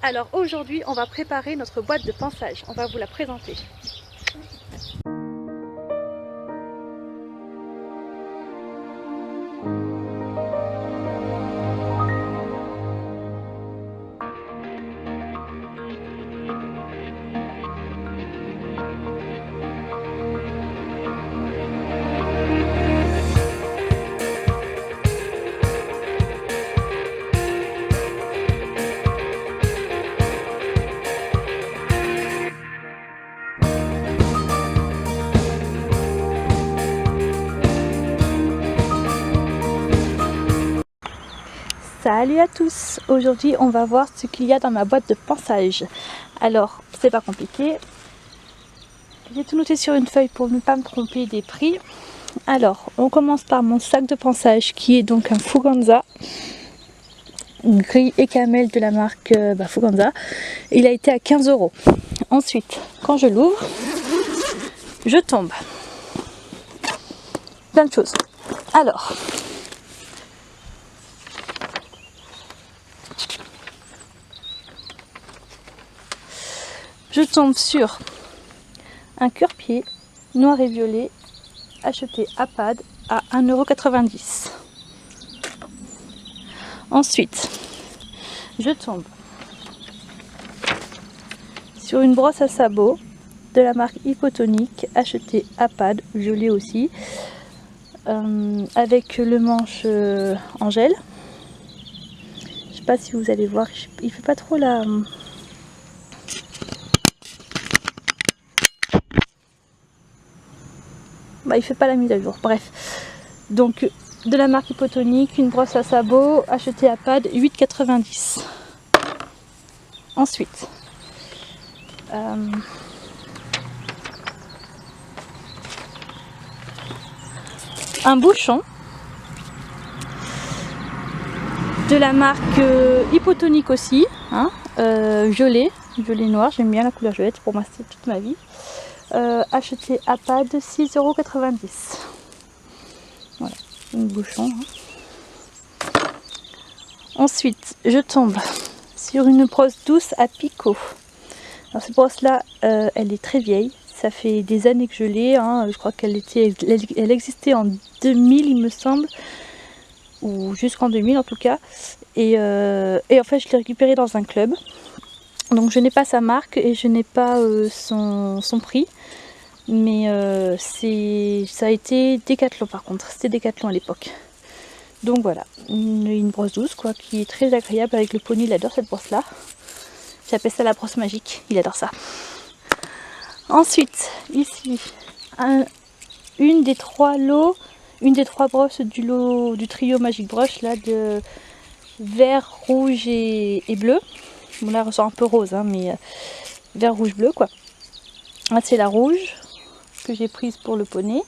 Alors aujourd'hui, on va préparer notre boîte de pansage. On va vous la présenter. Salut à tous! Aujourd'hui on va voir ce qu'il y a dans ma boîte de pansage. Alors c'est pas compliqué. J'ai tout noté sur une feuille pour ne pas me tromper des prix. Alors on commence par mon sac de pansage qui est donc un Fuganza gris et camel de la marque Fuganza. Il a été à 15 €. Ensuite quand je l'ouvre, je tombe. Plein de choses. Alors je tombe sur un cure-pied noir et violet acheté à Pad à 1,90 €. Ensuite, je tombe sur une brosse à sabot de la marque Hypotonique achetée à Pad, violet aussi, avec le manche en gel. Je sais pas si vous allez voir, il fait pas trop la... il fait pas la mise à jour, bref. Donc de la marque Hypotonique, une brosse à sabot achetée à Pad, 8,90 €. Ensuite, un bouchon de la marque Hypotonique aussi, hein, violet noir, j'aime bien la couleur violette, pour moi c'est toute ma vie. Acheté à Pad, 6,90 €. Voilà, un bouchon. Hein. Ensuite, je tombe sur une brosse douce à picot. Alors cette brosse là, elle est très vieille. Ça fait des années que je l'ai. Hein. Je crois qu'elle existait en 2000, il me semble, ou jusqu'en 2000 en tout cas. Et en fait, je l'ai récupérée dans un club. Donc je n'ai pas sa marque et je n'ai pas son prix. Mais ça a été Decathlon par contre. C'était Decathlon à l'époque. Donc voilà, une brosse douce quoi, qui est très agréable avec le poney. Il adore cette brosse là. J'appelle ça la brosse magique. Il adore ça. Ensuite, ici, une des trois brosses du trio Magic Brush là, de vert, rouge et bleu. Bon là elle ressort un peu rose, hein, mais vert, rouge, bleu quoi. Là c'est la rouge que j'ai prise pour le poney.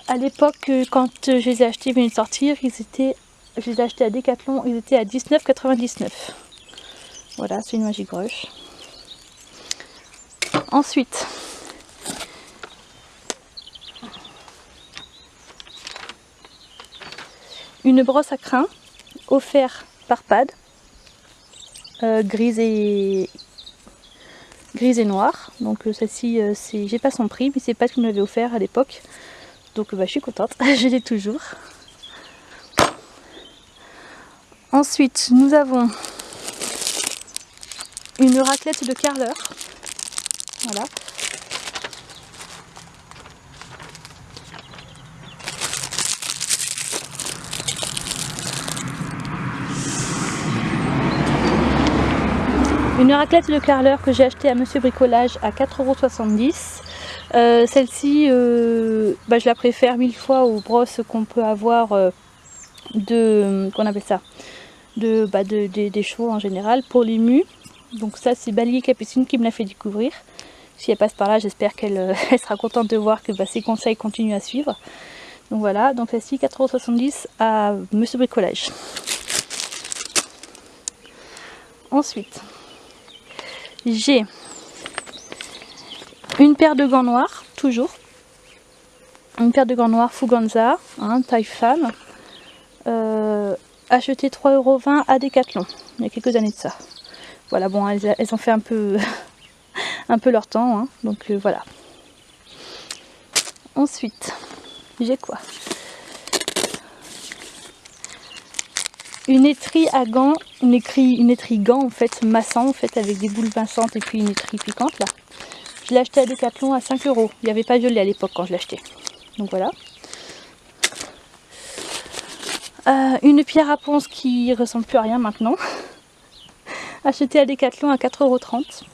À l'époque, quand je les ai achetés, ils venaient de sortir, je les ai achetés à Decathlon, ils étaient à 19,99 €. Voilà, c'est une Magic Brush. Ensuite, une brosse à crin offerte par Pad, grise et noire. Donc celle-ci, j'ai pas son prix, mais c'est Pad qui me l'avait offert à l'époque. Donc je suis contente, je l'ai toujours. Ensuite, nous avons une raclette de Carreleur. Voilà. Une raclette de Carreleur que j'ai achetée à Monsieur Bricolage à 4,70 €. Celle-ci, je la préfère 1000 fois aux brosses qu'on peut avoir qu'on appelle ça, des chevaux en général pour les mus. Donc ça c'est Balier Capucine qui me l'a fait découvrir. Si elle passe par là, j'espère qu'elle elle sera contente de voir que ses conseils continuent à suivre. Donc voilà, donc celle-ci 4,70 € à Monsieur Bricolage. Ensuite, j'ai une paire de gants noirs, toujours. Une paire de gants noirs Fuganza, hein, taille femme. Acheté 3,20 € à Decathlon, il y a quelques années de ça. Voilà, bon, elles ont fait un peu, un peu leur temps, hein, donc voilà. Ensuite, j'ai quoi? Une étrie à gants, une étrie gants en fait, massant en fait, avec des boules pinçantes et puis une étrie piquante là. Je l'ai acheté à Decathlon à 5 €. Il n'y avait pas de gelée à l'époque quand je l'ai acheté. Donc voilà. Une pierre à ponce qui ressemble plus à rien maintenant. Achetée à Decathlon à 4,30 €.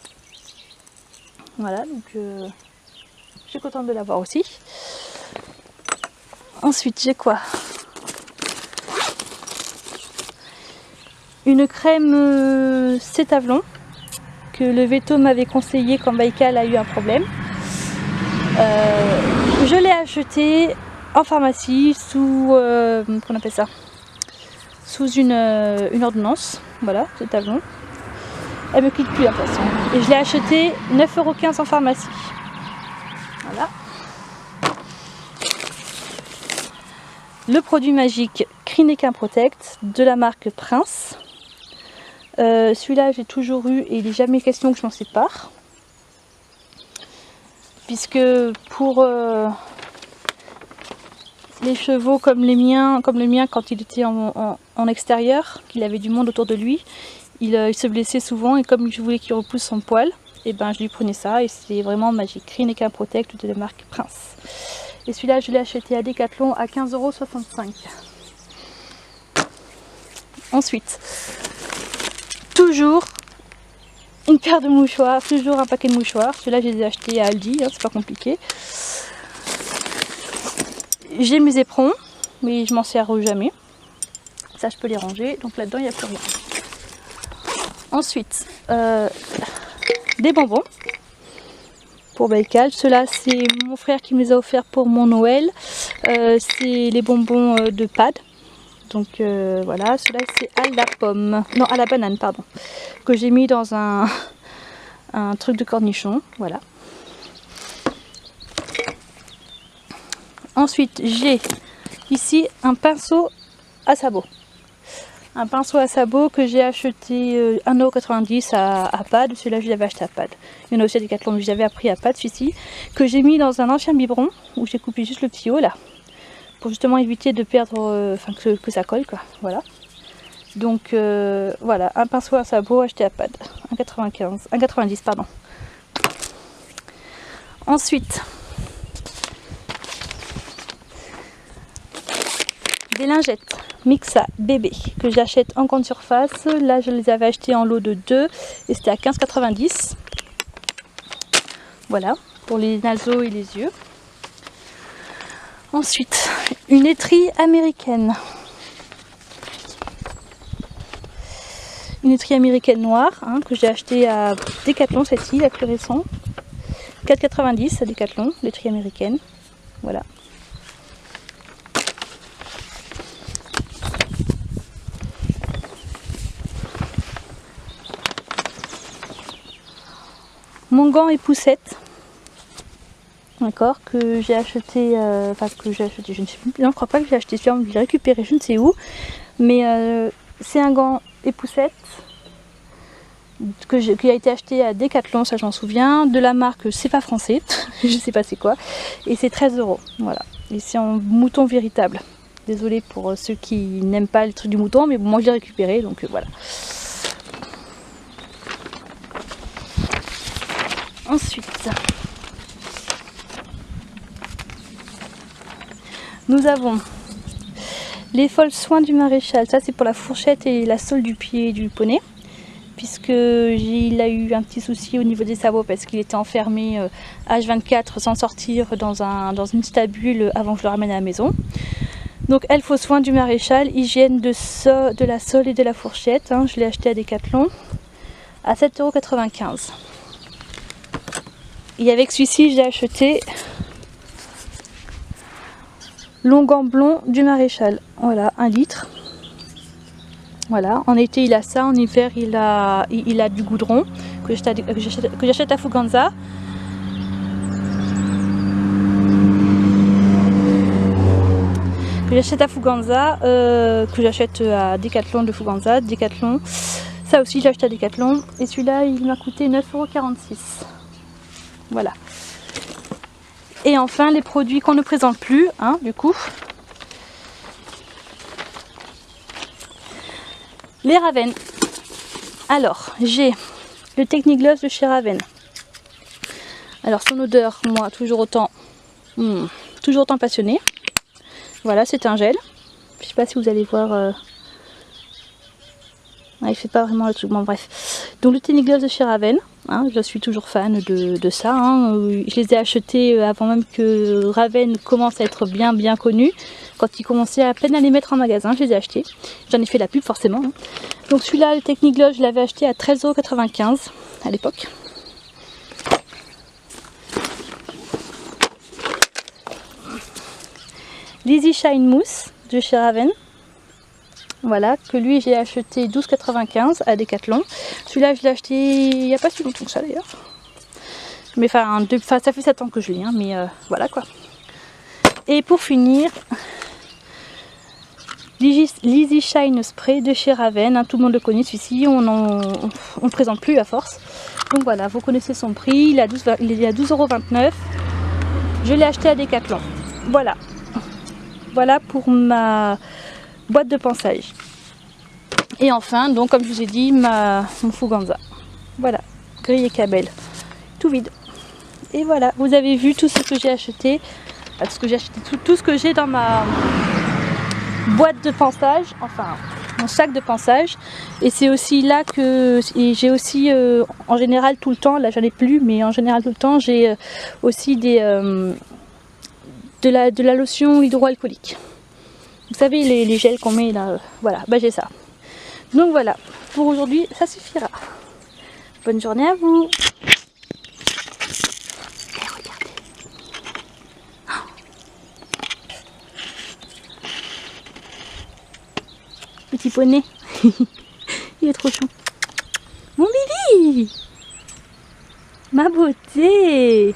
Voilà, donc je suis contente de l'avoir aussi. Ensuite, j'ai quoi? Une crème Cétavlon que le veto m'avait conseillé quand Baïkal a eu un problème. Je l'ai achetée en pharmacie sous qu'on appelle ça, sous une ordonnance. Voilà, Cétavlon. Elle me quitte plus de toute façon. Et je l'ai acheté 9,15 € en pharmacie. Voilà. Le produit magique Crinequin Protect de la marque Prince. Celui-là j'ai toujours eu et il n'est jamais question que je m'en sépare. Puisque pour les chevaux comme le mien quand il était en extérieur, qu'il avait du monde autour de lui, il se blessait souvent et comme je voulais qu'il repousse son poil, et ben je lui prenais ça et c'est vraiment magique. Crinequin Protect de la marque Prince. Et celui-là je l'ai acheté à Decathlon à 15,65 €. Ensuite, toujours une paire de mouchoirs, toujours un paquet de mouchoirs. Celui-là, je les ai achetés à Aldi, hein, c'est pas compliqué. J'ai mes éperons, mais je m'en sers jamais. Ça, je peux les ranger. Donc là-dedans, il n'y a plus rien. Ensuite, des bonbons pour Baïkal. Ceux-là, c'est mon frère qui me les a offerts pour mon Noël. C'est les bonbons de Pad. Donc voilà, ceux-là c'est à la pomme, non à la banane pardon, que j'ai mis dans un truc de cornichon, voilà. Ensuite j'ai ici un pinceau à sabot. Un pinceau à sabot que j'ai acheté 1,90 € à Pad, celui-là je l'avais acheté à Pad. Il y en a aussi à Decathlon mais je l'avais appris à Pad celui-ci, que j'ai mis dans un ancien biberon où j'ai coupé juste le petit haut là. Pour justement éviter de perdre, enfin que ça colle quoi, voilà. Donc voilà, un pinceau à sabot acheté à Pad, 1,90 pardon. Ensuite, des lingettes Mixa bébé que j'achète en grande surface. Là je les avais achetées en lot de 2 et c'était à 15,90 €. Voilà, pour les naseaux et les yeux. Ensuite, une étrie américaine. Une étrie américaine noire hein, que j'ai acheté à Decathlon, celle-ci, la plus récente. 4,90 € à Decathlon, l'étrie américaine. Voilà. Mon gant et poussette. D'accord, que j'ai acheté, je ne sais plus, non, je crois pas que j'ai acheté celui-là, je l'ai récupéré, je ne sais où, mais c'est un gant et poussette qui a été acheté à Decathlon, ça je m'en souviens, de la marque, c'est pas français, je sais pas c'est quoi, et c'est 13 €, voilà, et c'est en mouton véritable. Désolée pour ceux qui n'aiment pas le truc du mouton, mais bon, moi je l'ai récupéré, donc voilà. Ensuite, nous avons les folles soins du maréchal. Ça c'est pour la fourchette et la sole du pied du poney. Puisque il a eu un petit souci au niveau des sabots parce qu'il était enfermé H24 sans sortir dans une stabule avant que je le ramène à la maison. Donc elle faut soin du maréchal, hygiène de la sole et de la fourchette. Hein. Je l'ai acheté à Decathlon à 7,95 €. Et avec celui-ci j'ai acheté Longan blond du maréchal, voilà, 1 litre. Voilà, en été il a ça, en hiver il a du goudron que j'achète à Fuganza. Que j'achète à Decathlon de Fuganza. Decathlon, Ça aussi, j'ai acheté à Decathlon. Et celui-là, il m'a coûté 9,46 €. Voilà. Et enfin, les produits qu'on ne présente plus, hein, du coup. Les Ravenne. Alors, j'ai le Technigloss de chez Ravenne. Alors, son odeur, moi, toujours autant passionné. Voilà, c'est un gel. Je sais pas si vous allez voir. Il fait pas vraiment le truc. Bon, bref. Donc, le Technigloss de chez Ravenne. Hein, je suis toujours fan de ça. Hein. Je les ai achetés avant même que Ravenne commence à être bien connu. Quand ils commençaient à peine à les mettre en magasin, je les ai achetés. J'en ai fait la pub forcément. Hein. Donc celui-là, le Technigloss, je l'avais acheté à 13,95 € à l'époque. L'Easy Shine Mousse de chez Ravenne. Voilà, que lui j'ai acheté 12,95 € à Decathlon. Celui-là, je l'ai acheté il n'y a pas si longtemps que ça d'ailleurs. Mais enfin, ça fait 7 ans que je l'ai, hein, mais voilà quoi. Et pour finir, l'Easy Shine Spray de chez Ravenne, hein, tout le monde le connaît celui-ci, on ne présente plus à force. Donc voilà, vous connaissez son prix, il est à 12,29 €. Je l'ai acheté à Decathlon. Voilà. Voilà pour ma boîte de pansage. Et enfin, donc comme je vous ai dit, mon Fuganza. Voilà, grille et câble. Tout vide. Et voilà, vous avez vu tout ce que j'ai acheté. Tout ce que j'ai dans ma boîte de pansage, enfin mon sac de pansage. Et c'est aussi là que j'ai aussi en général tout le temps, là j'en ai plus, mais en général tout le temps j'ai aussi de la lotion hydroalcoolique. Vous savez les gels qu'on met là, voilà, bah j'ai ça. Donc voilà, pour aujourd'hui ça suffira. Bonne journée à vous. Petit poney. Il est trop chou. Mon Billy, ma beauté.